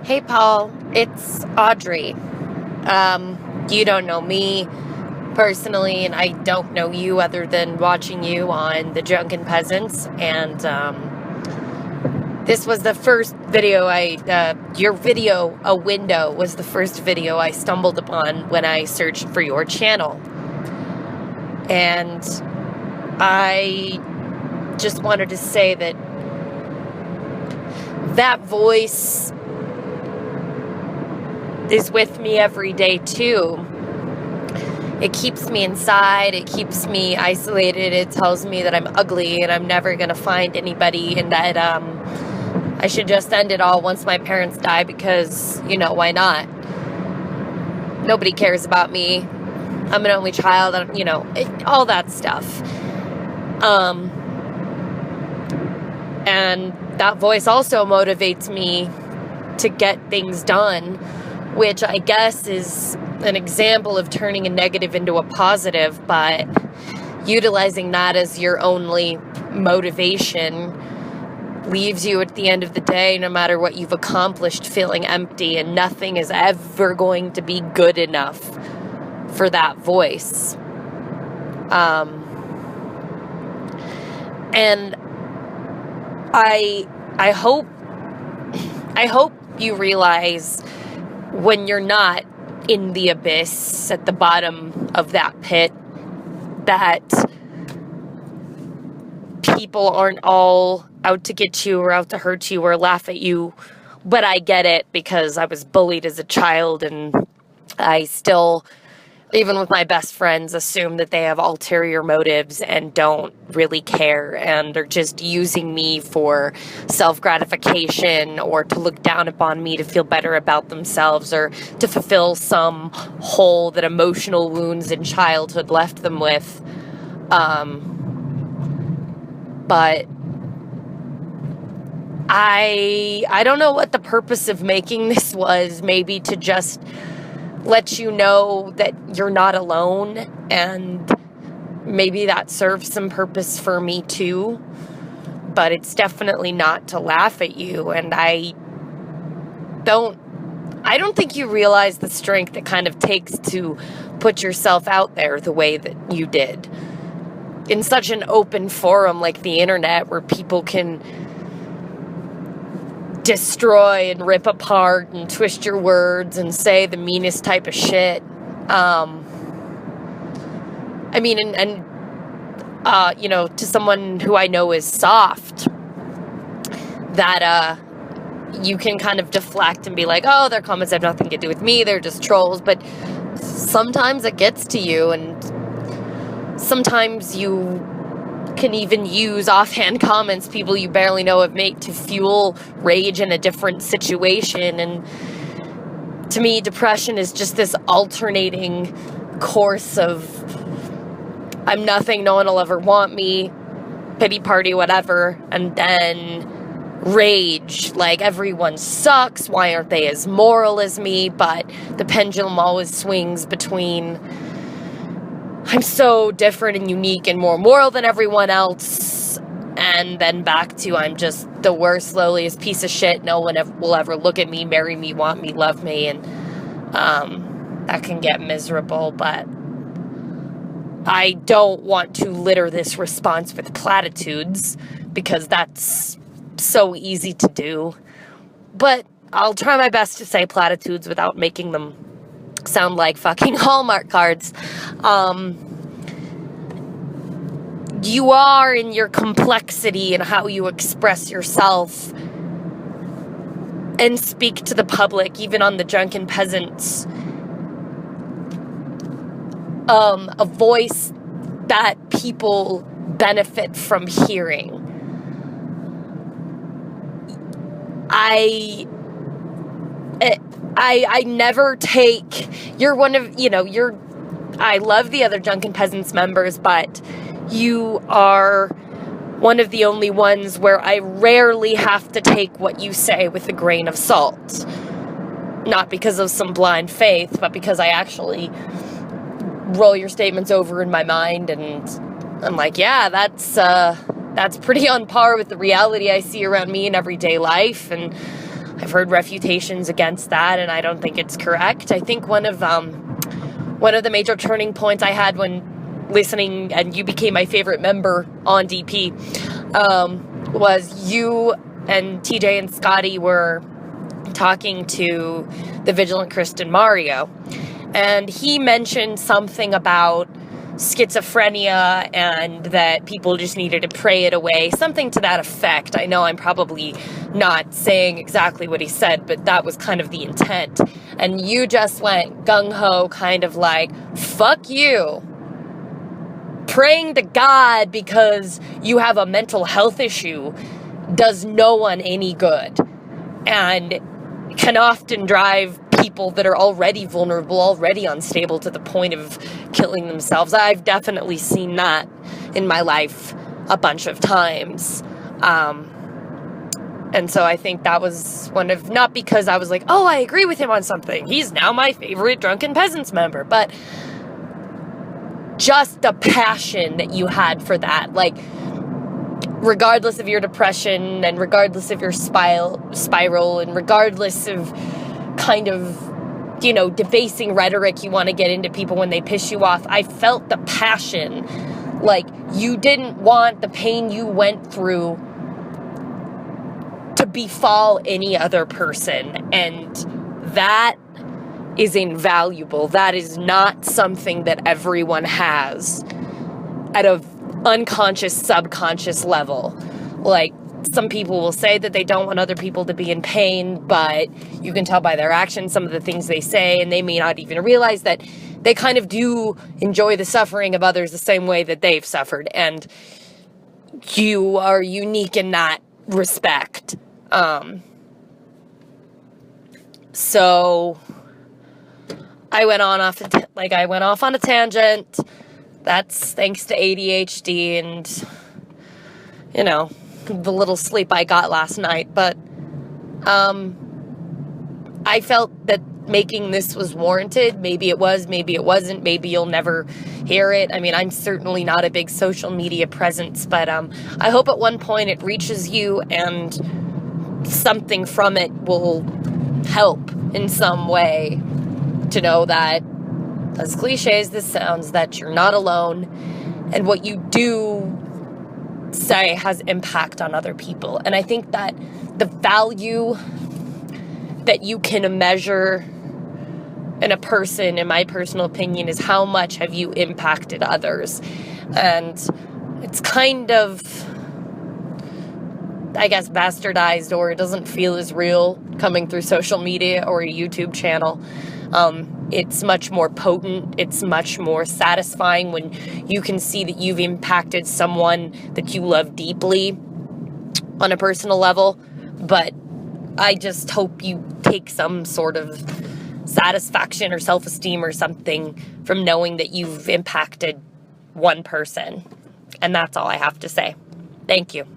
Hey, Paul, it's Audrey. You don't know me personally, and I don't know you other than watching you on The Drunken Peasants, and this was the first video your video, A Window, was the first video I stumbled upon when I searched for your channel. And I just wanted to say that voice is with me every day too. It keeps me inside, it keeps me isolated, it tells me that I'm ugly and I'm never gonna find anybody, and that I should just end it all once my parents die because, why not? Nobody cares about me. I'm an only child, all that stuff. And that voice also motivates me to get things done, which I guess is an example of turning a negative into a positive, but utilizing that as your only motivation leaves you at the end of the day, no matter what you've accomplished, feeling empty, and nothing is ever going to be good enough for that voice. And I hope you realize when you're not in the abyss at the bottom of that pit, that people aren't all out to get you or out to hurt you or laugh at you. But I get it, because I was bullied as a child, and I still, even with my best friends, assume that they have ulterior motives and don't really care and are just using me for self-gratification or to look down upon me to feel better about themselves or to fulfill some hole that emotional wounds in childhood left them with. But I don't know what the purpose of making this was. Maybe to just let you know that you're not alone, and maybe that serves some purpose for me too, but it's definitely not to laugh at you. And I don't think you realize the strength it kind of takes to put yourself out there the way that you did in such an open forum like the internet, where people can destroy and rip apart and twist your words and say the meanest type of shit. To someone who I know is soft, that you can kind of deflect and be like, oh, their comments have nothing to do with me, they're just trolls. But sometimes it gets to you, and sometimes you can even use offhand comments people you barely know have made to fuel rage in a different situation. And to me, depression is just this alternating course of I'm nothing, no one will ever want me, pity party, whatever, and then rage, like everyone sucks, why aren't they as moral as me? But the pendulum always swings between I'm so different and unique and more moral than everyone else, and then back to I'm just the worst, lowliest piece of shit. No one will ever look at me, marry me, want me, love me, and that can get miserable. But I don't want to litter this response with platitudes, because that's so easy to do. But I'll try my best to say platitudes without making them sound like fucking Hallmark cards. You are, in your complexity and how you express yourself and speak to the public, even on the Drunken Peasants, a voice that people benefit from hearing. I never take, you're one of, I love the other Drunken Peasants members, but you are one of the only ones where I rarely have to take what you say with a grain of salt. Not because of some blind faith, but because I actually roll your statements over in my mind, and I'm like, yeah, that's pretty on par with the reality I see around me in everyday life. And I've heard refutations against that, and I don't think it's correct. I think one of the major turning points I had when listening, and you became my favorite member on DP, was you and TJ and Scotty were talking to the Vigilant Kristen Mario, and he mentioned something about schizophrenia and that people just needed to pray it away, something to that effect. I know I'm probably not saying exactly what he said, but that was kind of the intent. And you just went gung-ho, kind of like, fuck you. Praying to God because you have a mental health issue does no one any good, and can often drive people that are already vulnerable, already unstable, to the point of killing themselves. I've definitely seen that in my life a bunch of times. And so I think that was one of, not because I was like, oh, I agree with him on something, he's now my favorite Drunken Peasants member, but just the passion that you had for that. Like, regardless of your depression, and regardless of your spiral, and regardless of kind of, debasing rhetoric you want to get into people when they piss you off, I felt the passion. Like, you didn't want the pain you went through to befall any other person, and that is invaluable. That is not something that everyone has at an unconscious, subconscious level. Like, some people will say that they don't want other people to be in pain, but you can tell by their actions, some of the things they say, and they may not even realize that they kind of do enjoy the suffering of others the same way that they've suffered. And you are unique in that respect. So I went off on a tangent. That's thanks to ADHD and, the little sleep I got last night. But I felt that making this was warranted. Maybe it was, maybe it wasn't. Maybe you'll never hear it. I mean, I'm certainly not a big social media presence, but I hope at one point it reaches you and something from it will help in some way to know that, as cliche as this sounds, that you're not alone, and what you do say has impact on other people. And I think that the value that you can measure in a person, in my personal opinion, is how much have you impacted others. And it's kind of, I guess, bastardized, or it doesn't feel as real coming through social media or a YouTube channel. It's much more potent. It's much more satisfying when you can see that you've impacted someone that you love deeply on a personal level. But I just hope you take some sort of satisfaction or self-esteem or something from knowing that you've impacted one person. And that's all I have to say. Thank you.